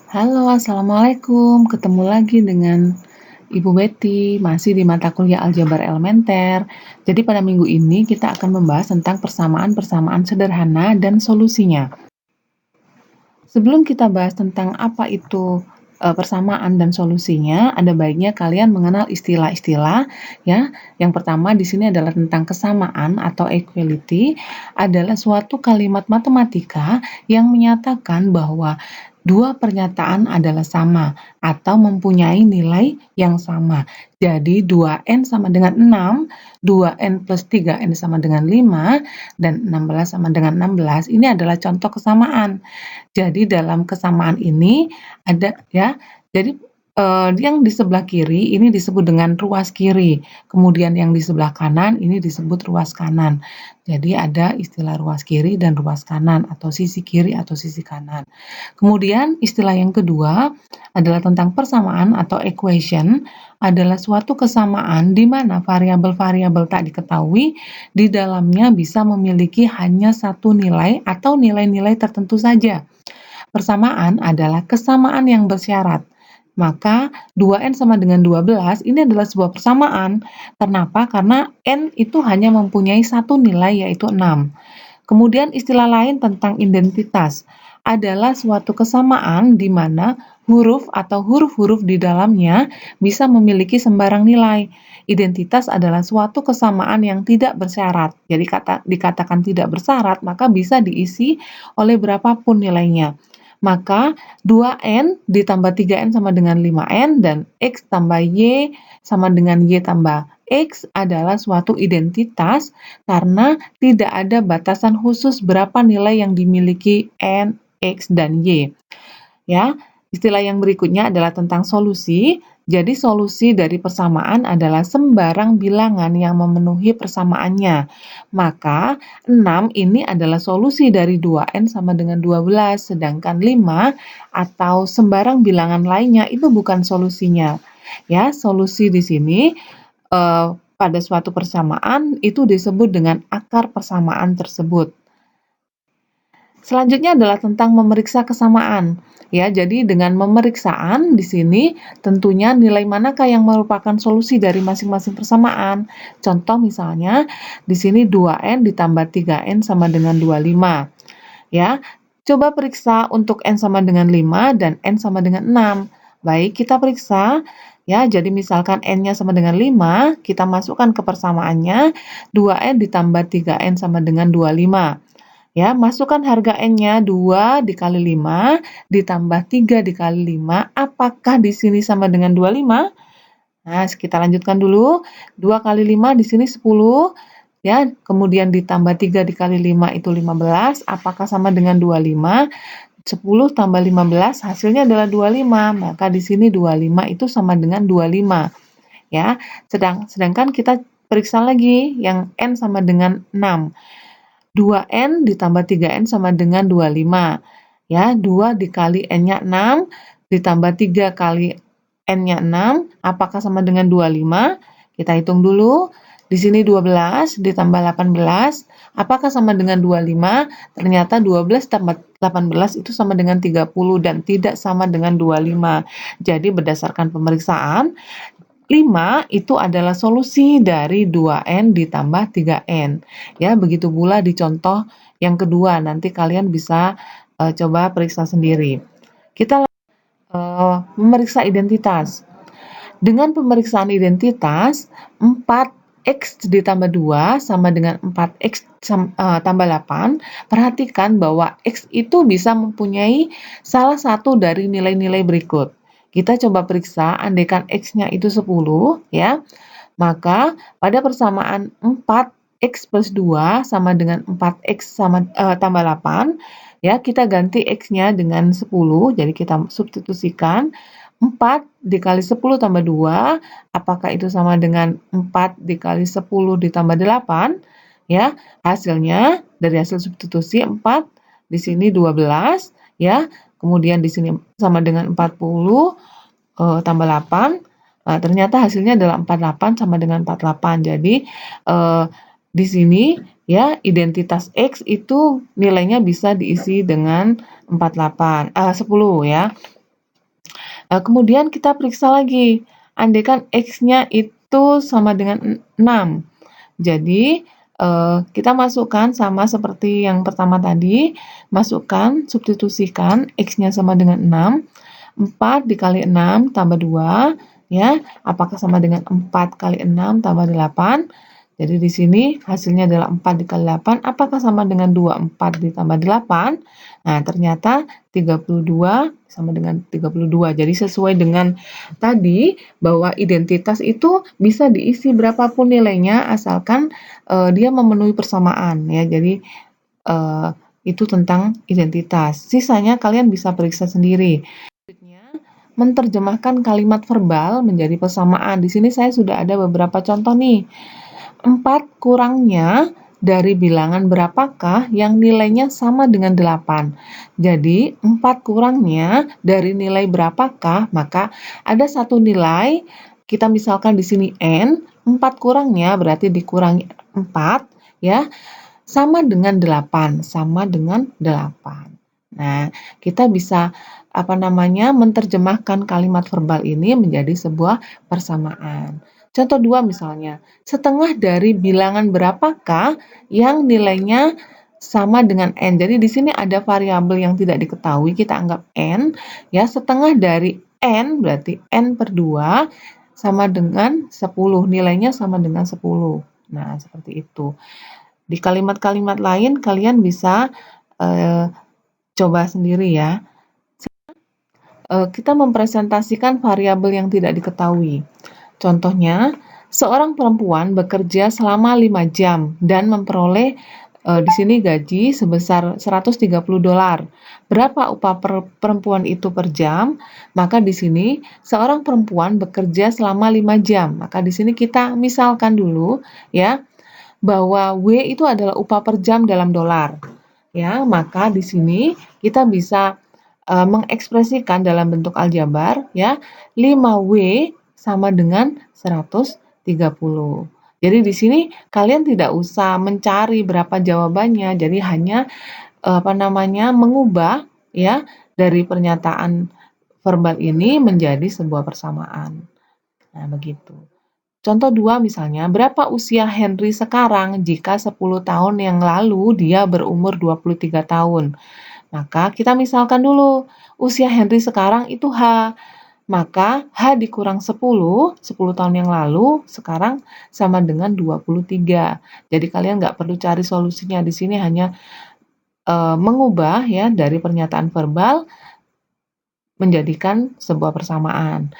Halo, assalamualaikum. Ketemu lagi dengan Ibu Betty, masih di mata kuliah aljabar elementer. Jadi, pada minggu ini kita akan membahas tentang persamaan-persamaan sederhana dan solusinya. Sebelum kita bahas tentang apa itu persamaan dan solusinya, ada baiknya kalian mengenal istilah-istilah ya. Yang pertama di sini adalah tentang kesamaan atau equality, adalah suatu kalimat matematika yang menyatakan bahwa dua pernyataan adalah sama atau mempunyai nilai yang sama. Jadi 2n sama dengan 6, 2n plus 3n sama dengan 5, dan 16 sama dengan 16. Ini adalah contoh kesamaan. Jadi dalam kesamaan ini ada ya, jadi, yang di sebelah kiri ini disebut dengan ruas kiri, kemudian yang di sebelah kanan ini disebut ruas kanan. Jadi ada istilah ruas kiri dan ruas kanan atau sisi kiri atau sisi kanan. Kemudian istilah yang kedua adalah tentang persamaan atau equation, adalah suatu kesamaan di mana variabel-variabel tak diketahui di dalamnya bisa memiliki hanya satu nilai atau nilai-nilai tertentu saja. Persamaan adalah kesamaan yang bersyarat. Maka 2n sama dengan 12 ini adalah sebuah persamaan. Kenapa? Karena n itu hanya mempunyai satu nilai yaitu 6. Kemudian istilah lain tentang identitas adalah suatu kesamaan di mana huruf atau huruf-huruf di dalamnya bisa memiliki sembarang nilai. Identitas adalah suatu kesamaan yang tidak bersyarat. Jadi dikatakan tidak bersyarat, maka bisa diisi oleh berapapun nilainya. Maka 2n ditambah 3n sama dengan 5n dan x tambah y sama dengan y tambah x adalah suatu identitas karena tidak ada batasan khusus berapa nilai yang dimiliki n, x, dan y. Ya, istilah yang berikutnya adalah tentang solusi. Jadi solusi dari persamaan adalah sembarang bilangan yang memenuhi persamaannya. Maka 6 ini adalah solusi dari 2n sama dengan 12, sedangkan 5 atau sembarang bilangan lainnya itu bukan solusinya. Ya, solusi di sini pada suatu persamaan itu disebut dengan akar persamaan tersebut. Selanjutnya adalah tentang memeriksa kesamaan. Ya, jadi dengan pemeriksaan di sini tentunya nilai manakah yang merupakan solusi dari masing-masing persamaan. Contoh misalnya di sini 2n ditambah 3n sama dengan 25. Ya, coba periksa untuk n sama dengan 5 dan n sama dengan 6. Baik, kita periksa ya. Jadi misalkan n-nya sama dengan 5, kita masukkan ke persamaannya 2n ditambah 3n sama dengan 25. Ya, masukkan harga n-nya 2 dikali 5 ditambah 3 dikali 5, apakah di sini sama dengan 25? Nah, kita lanjutkan dulu. 2 kali 5 di sini 10, ya, kemudian ditambah 3 dikali 5 itu 15, apakah sama dengan 25? 10 tambah 15 hasilnya adalah 25, maka di sini 25 itu sama dengan 25. Ya, sedangkan kita periksa lagi yang n sama dengan 6. 2n ditambah 3n sama dengan 25. Ya, 2 dikali n-nya 6 ditambah 3 kali n-nya 6, apakah sama dengan 25? Kita hitung dulu. Di sini 12 ditambah 18, apakah sama dengan 25? Ternyata 12 tambah 18 itu sama dengan 30 dan tidak sama dengan 25. Jadi berdasarkan pemeriksaan, 5 itu adalah solusi dari 2n ditambah 3n. Ya, begitu pula di contoh yang kedua, nanti kalian bisa coba periksa sendiri. Kita memeriksa identitas. Dengan pemeriksaan identitas, 4x ditambah 2 sama dengan 4x tambah 8, perhatikan bahwa x itu bisa mempunyai salah satu dari nilai-nilai berikut. Kita coba periksa, andaikan x-nya itu 10, ya, maka pada persamaan 4x plus 2 sama dengan 4x tambah 8, ya, kita ganti x-nya dengan 10, jadi kita substitusikan 4 dikali 10 tambah 2, apakah itu sama dengan 4 dikali 10 ditambah 8? Ya, hasilnya dari hasil substitusi 4, di sini 12, ya, kemudian di sini sama dengan 40, tambah 8, ternyata hasilnya adalah 48 sama dengan 48. Jadi, di sini ya identitas X itu nilainya bisa diisi dengan 10 ya. Kemudian kita periksa lagi, andaikan X-nya itu sama dengan 6. Jadi, kita masukkan sama seperti yang pertama tadi, masukkan, substitusikan X-nya sama dengan 6, 4 dikali 6 tambah 2, ya, apakah sama dengan 4 kali 6 tambah 8? Jadi di sini hasilnya adalah 4 dikali 8, apakah sama dengan 24 ditambah 8? Nah, ternyata 32 sama dengan 32. Jadi sesuai dengan tadi, bahwa identitas itu bisa diisi berapapun nilainya asalkan, dia memenuhi persamaan ya. Jadi, eee, itu tentang identitas. Sisanya kalian bisa periksa sendiri. Selanjutnya, menerjemahkan kalimat verbal menjadi persamaan. Di sini saya sudah ada beberapa contoh nih. 4 kurangnya dari bilangan berapakah yang nilainya sama dengan 8. Jadi, 4 kurangnya dari nilai berapakah, maka ada satu nilai, kita misalkan di sini N, 4 kurangnya berarti dikurangi 4, ya, sama dengan 8, sama dengan 8. Nah, kita bisa menerjemahkan kalimat verbal ini menjadi sebuah persamaan. Contoh 2 misalnya, setengah dari bilangan berapakah yang nilainya sama dengan N. Jadi di sini ada variabel yang tidak diketahui, kita anggap N, ya, setengah dari N berarti N per 2 sama dengan 10, nilainya sama dengan 10. Nah, seperti itu. Di kalimat-kalimat lain kalian bisa, eee, coba sendiri ya. Kita mempresentasikan variabel yang tidak diketahui. Contohnya, seorang perempuan bekerja selama 5 jam dan memperoleh, di sini gaji sebesar $130. Berapa upah perempuan itu per jam? Maka di sini seorang perempuan bekerja selama 5 jam. Maka di sini kita misalkan dulu ya, bahwa W itu adalah upah per jam dalam dolar. Ya, maka di sini kita bisa mengekspresikan dalam bentuk aljabar ya, 5W sama dengan 130. Jadi di sini kalian tidak usah mencari berapa jawabannya, jadi hanya mengubah ya dari pernyataan verbal ini menjadi sebuah persamaan. Nah, begitu. Contoh 2 misalnya, berapa usia Henry sekarang jika 10 tahun yang lalu dia berumur 23 tahun? Maka kita misalkan dulu, usia Henry sekarang itu H, maka H dikurang 10 tahun yang lalu, sekarang sama dengan 23. Jadi kalian nggak perlu cari solusinya, di sini hanya mengubah ya dari pernyataan verbal menjadikan sebuah persamaan.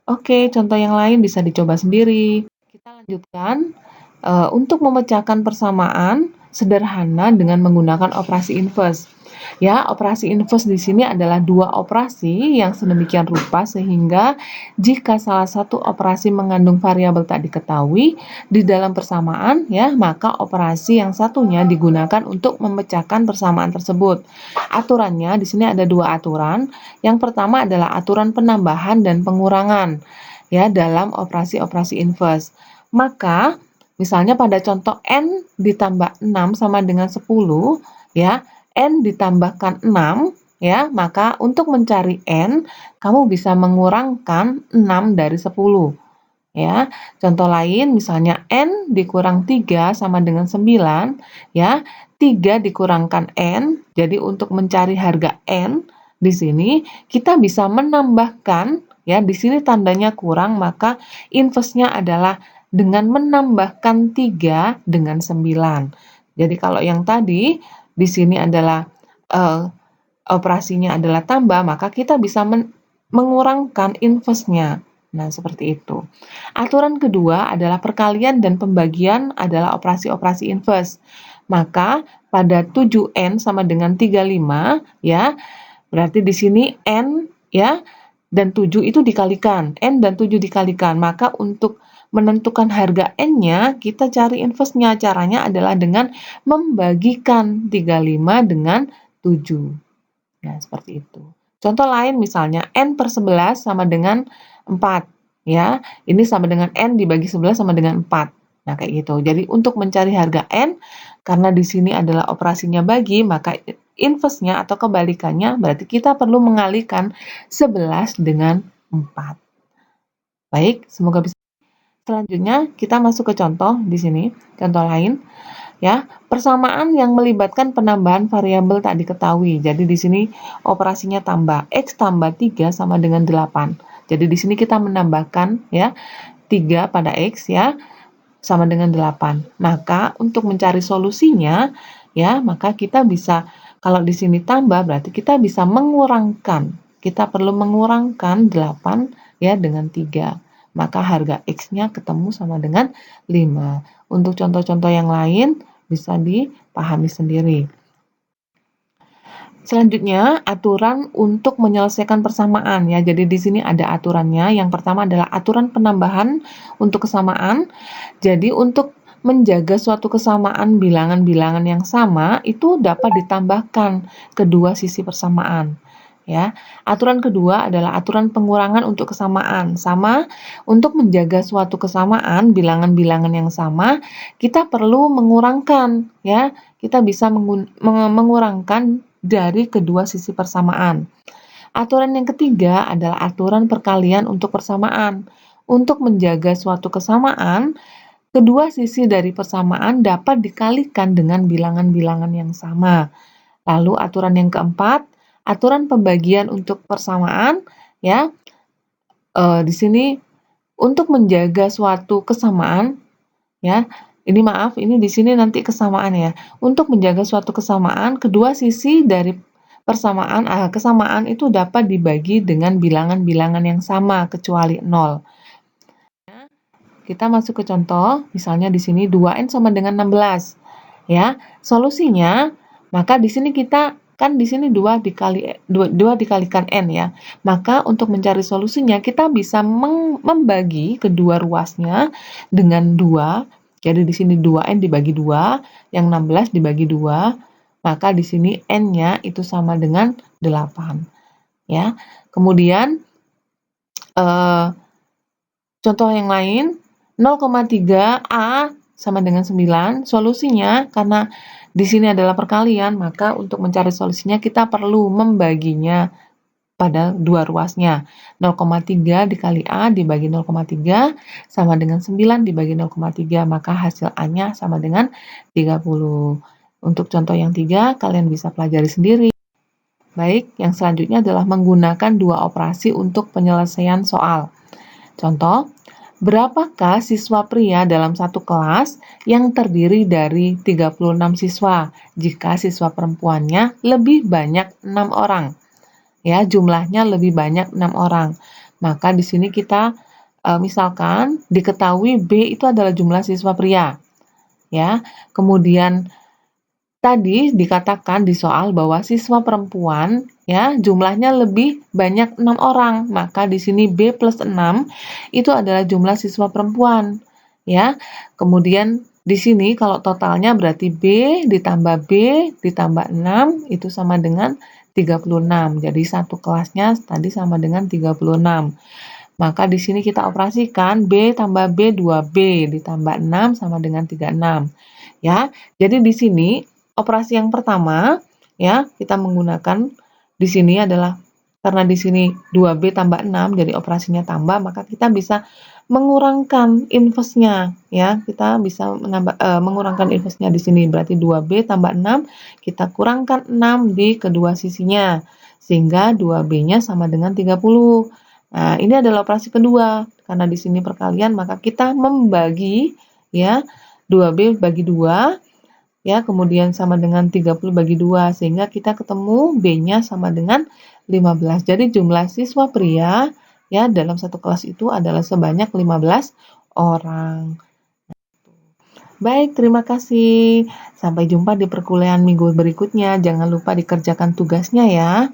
Oke, contoh yang lain bisa dicoba sendiri. Kita lanjutkan, untuk memecahkan persamaan sederhana dengan menggunakan operasi inverse. Ya, operasi inverse di sini adalah 2 operasi yang sedemikian rupa sehingga jika salah satu operasi mengandung variabel tak diketahui di dalam persamaan ya, maka operasi yang satunya digunakan untuk memecahkan persamaan tersebut. Aturannya di sini ada 2 aturan. Yang pertama adalah aturan penambahan dan pengurangan ya dalam operasi-operasi inverse. Maka misalnya pada contoh N ditambah 6 sama dengan 10 ya, N ditambahkan 6 ya, maka untuk mencari N kamu bisa mengurangkan 6 dari 10 ya. Contoh lain misalnya N dikurang 3 sama dengan 9 ya. 3 dikurangkan N, jadi untuk mencari harga N di sini kita bisa menambahkan ya, di sini tandanya kurang maka inverse-nya adalah dengan menambahkan 3 dengan 9. Jadi kalau yang tadi di sini adalah operasinya adalah tambah, maka kita bisa mengurangkan inverse-nya. Nah, seperti itu. Aturan kedua adalah perkalian dan pembagian adalah operasi-operasi inverse. Maka pada 7N sama dengan 35 ya, berarti di sini N ya dan 7 itu dikalikan, N dan 7 dikalikan. Maka untuk menentukan harga N-nya, kita cari inverse-nya. Caranya adalah dengan membagikan 35 dengan 7. Nah, seperti itu. Contoh lain misalnya N per 11 sama dengan 4. Ya, ini sama dengan N dibagi 11 sama dengan 4. Nah, kayak gitu. Jadi untuk mencari harga N, karena di sini adalah operasinya bagi, maka inverse-nya atau kebalikannya berarti kita perlu mengalihkan 11 dengan 4. Baik, semoga bisa. Selanjutnya kita masuk ke contoh di sini, contoh lain ya. Persamaan yang melibatkan penambahan variabel tak diketahui. Jadi di sini operasinya tambah X tambah 3 sama dengan 8. Jadi di sini kita menambahkan ya 3 pada X ya sama dengan 8. Maka untuk mencari solusinya ya, maka kita bisa kalau di sini tambah berarti kita bisa mengurangkan. Kita perlu mengurangkan 8 ya dengan 3. Maka harga X-nya ketemu sama dengan 5. Untuk contoh-contoh yang lain bisa dipahami sendiri. Selanjutnya, aturan untuk menyelesaikan persamaan ya. Jadi di sini ada aturannya. Yang pertama adalah aturan penambahan untuk kesamaan. Jadi untuk menjaga suatu kesamaan bilangan-bilangan yang sama itu dapat ditambahkan kedua sisi persamaan. Ya, aturan kedua adalah aturan pengurangan untuk kesamaan. Sama, untuk menjaga suatu kesamaan bilangan-bilangan yang sama, kita perlu mengurangkan ya. Kita bisa mengurangkan dari kedua sisi persamaan. Aturan yang ketiga adalah aturan perkalian untuk persamaan. Untuk menjaga suatu kesamaan, kedua sisi dari persamaan dapat dikalikan dengan bilangan-bilangan yang sama. Lalu aturan yang keempat, aturan pembagian untuk persamaan ya. Di sini untuk menjaga suatu kesamaan ya. Ini maaf, ini di sini nanti kesamaan ya. Untuk menjaga suatu kesamaan, kedua sisi dari kesamaan itu dapat dibagi dengan bilangan-bilangan yang sama kecuali 0. Kita masuk ke contoh, misalnya di sini 2N sama dengan 16. Ya, solusinya maka di sini kita kan di sini 2 dikalikan N ya. Maka untuk mencari solusinya kita bisa membagi kedua ruasnya dengan 2. Jadi di sini 2N dibagi 2, yang 16 dibagi 2, maka di sini N-nya itu sama dengan 8. Ya. Kemudian contoh yang lain 0,3 A sama dengan 9. Solusinya karena di sini adalah perkalian, maka untuk mencari solusinya kita perlu membaginya pada dua ruasnya. 0,3 dikali A dibagi 0,3 sama dengan 9 dibagi 0,3, maka hasil A-nya sama dengan 30. Untuk contoh yang 3, kalian bisa pelajari sendiri. Baik, yang selanjutnya adalah menggunakan dua operasi untuk penyelesaian soal. Contoh, berapakah siswa pria dalam satu kelas yang terdiri dari 36 siswa jika siswa perempuannya lebih banyak 6 orang? Ya, jumlahnya lebih banyak 6 orang. Maka di sini kita misalkan diketahui B itu adalah jumlah siswa pria. Ya. Kemudian tadi dikatakan di soal bahwa siswa perempuan ya jumlahnya lebih banyak 6 orang. Maka di sini B plus 6 itu adalah jumlah siswa perempuan. Ya. Kemudian di sini kalau totalnya berarti B ditambah B ditambah 6 itu sama dengan 36. Jadi satu kelasnya tadi sama dengan 36. Maka di sini kita operasikan B tambah B 2B ditambah 6 sama dengan 36. Ya. Jadi di sini operasi yang pertama ya, kita menggunakan di sini adalah karena di sini 2B tambah 6 jadi operasinya tambah, maka kita bisa mengurangkan inverse-nya ya. Kita bisa mengurangkan inverse-nya di sini berarti 2B tambah 6 kita kurangkan 6 di kedua sisinya sehingga 2B-nya sama dengan 30. Nah, ini adalah operasi kedua. Karena di sini perkalian maka kita membagi ya 2B bagi 2 ya, kemudian sama dengan 30 bagi 2 sehingga kita ketemu B-nya sama dengan 15. Jadi jumlah siswa pria ya dalam satu kelas itu adalah sebanyak 15 orang. Baik, terima kasih. Sampai jumpa di perkuliahan minggu berikutnya. Jangan lupa dikerjakan tugasnya ya.